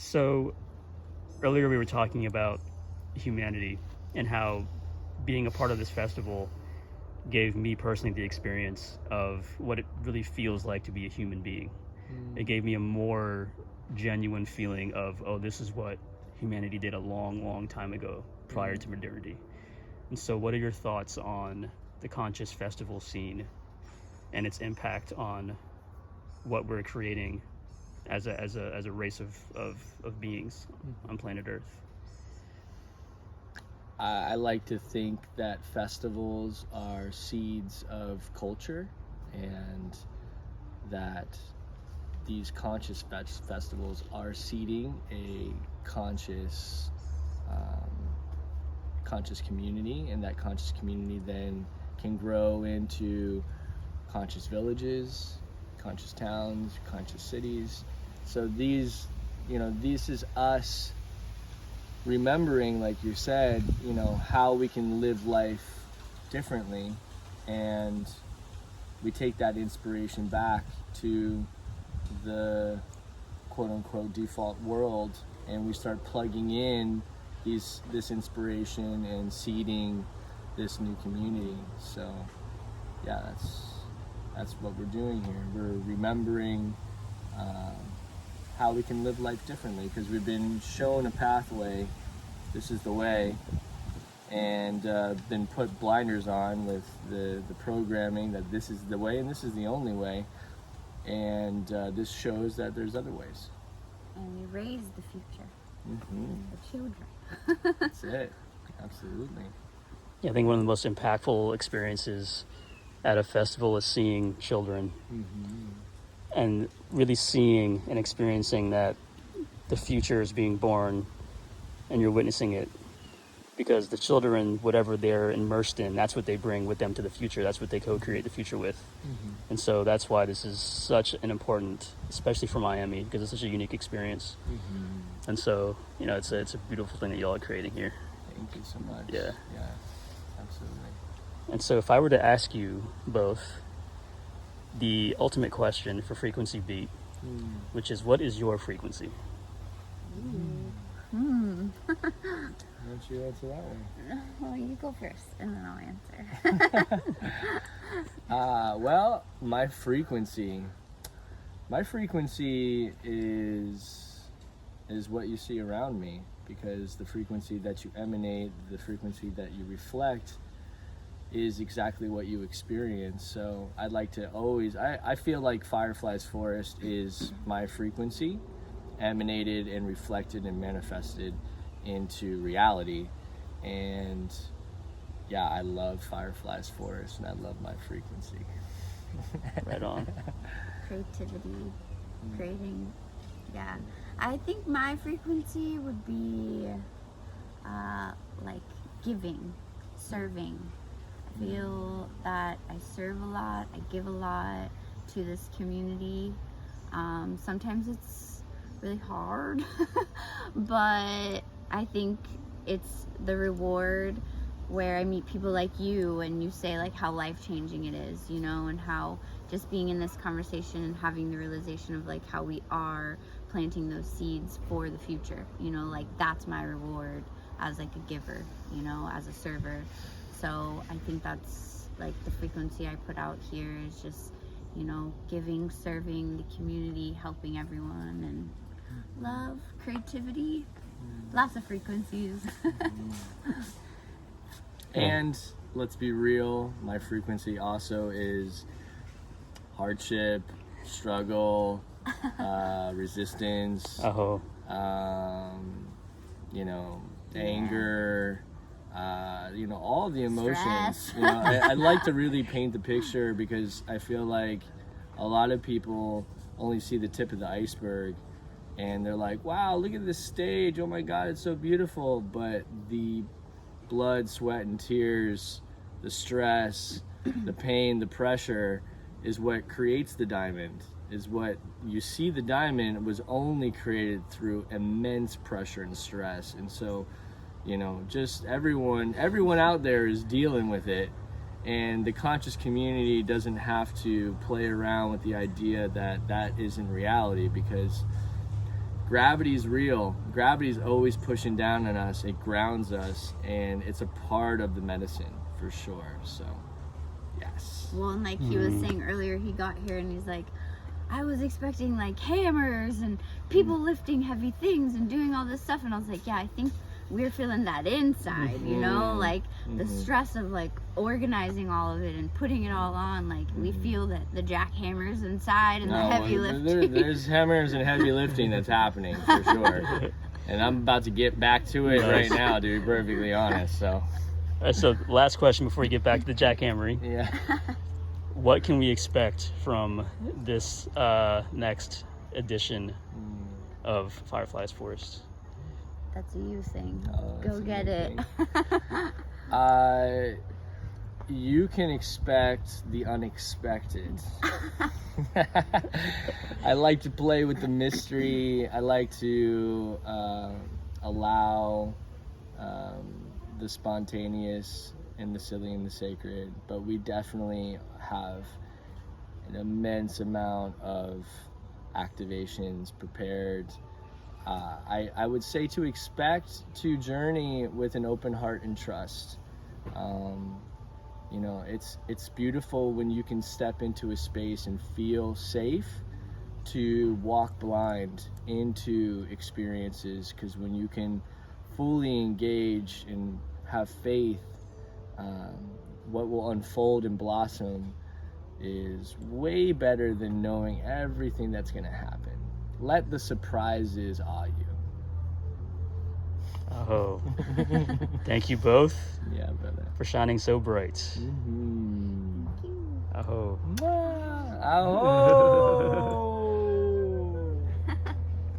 So earlier we were talking about humanity and how being a part of this festival gave me personally the experience of what it really feels like to be a human being. It gave me a more genuine feeling of, oh, this is what humanity did a long, long time ago prior to modernity. And so what are your thoughts on the conscious festival scene and its impact on what we're creating as a race of beings on planet Earth? I like to think that festivals are seeds of culture, and that these conscious festivals are seeding a conscious community, and that conscious community then can grow into conscious villages, conscious towns, conscious cities. So this is us remembering, like you said, how we can live life differently, and we take that inspiration back to the quote-unquote default world, and we start plugging in this inspiration and seeding this new community. So yeah, that's what we're doing here. We're remembering how we can live life differently, because we've been shown a pathway. This is the way, and been put blinders on with the programming that this is the way and this is the only way, and this shows that there's other ways. And we raise the future, the children. That's it. Absolutely. Yeah, I think one of the most impactful experiences at a festival is seeing children and really seeing and experiencing that the future is being born and you're witnessing it, because the children, whatever they're immersed in, that's what they bring with them to the future. That's what they co-create the future with. And so that's why this is such an important, especially for Miami, because it's such a unique experience. And so, it's a beautiful thing that y'all are creating here. Thank you so much. Yeah, absolutely. And so if I were to ask you both the ultimate question for Frequency Beat, which is, what is your frequency? Why don't you answer that one? Well, you go first, and then I'll answer. Well, my frequency is what you see around me, because the frequency that you emanate, the frequency that you reflect, is exactly what you experience. So I'd like to always, I feel like Firefly's Forest is my frequency, emanated and reflected and manifested into reality. And yeah, I love Firefly's Forest, and I love my frequency. Right on. Creativity, creating, yeah. I think my frequency would be like giving, serving. I feel that I serve a lot, I give a lot to this community. Sometimes it's really hard, but I think it's the reward where I meet people like you, and you say like how life-changing it is, and how just being in this conversation and having the realization of like how we are planting those seeds for the future, like that's my reward as like a giver, as a server. So I think that's like the frequency I put out here is just, giving, serving the community, helping everyone, and love, creativity, lots of frequencies. And let's be real, my frequency also is hardship, struggle, resistance, anger, all the emotions. I'd like to really paint the picture, because I feel like a lot of people only see the tip of the iceberg, and they're like, wow, look at this stage, oh my God, it's so beautiful. But the blood, sweat, and tears, the stress, the pain, the pressure is what creates the diamond, is what you see. The diamond was only created through immense pressure and stress. And so, just everyone out there is dealing with it, and the conscious community doesn't have to play around with the idea that that isn't reality, because gravity's real. Gravity's always pushing down on us. It grounds us, and it's a part of the medicine for sure. So, yes. Well, and like he was saying earlier, he got here and he's like, I was expecting like hammers and people lifting heavy things and doing all this stuff, and I was like, yeah, I think we're feeling that inside, you know, like the stress of like organizing all of it and putting it all on. Like we feel that the jackhammers inside and the heavy lifting. There's hammers and heavy lifting that's happening for sure, and I'm about to get back to it right now, to be perfectly honest. So, so last question before we get back to the jackhammering. yeah. What can we expect from this next edition of Fireflies Forest? That's a you thing. Oh, Go get it. You can expect the unexpected. I like to play with the mystery. I like to allow the spontaneous and the silly and the sacred, but we definitely have an immense amount of activations prepared. I would say to expect to journey with an open heart and trust. You know, it's beautiful when you can step into a space and feel safe to walk blind into experiences, because when you can fully engage and have faith, what will unfold and blossom is way better than knowing everything that's going to happen. Let the surprises awe you. Oh, thank you both Yeah, brother. for shining so bright. Mm-hmm. Oh. Aho.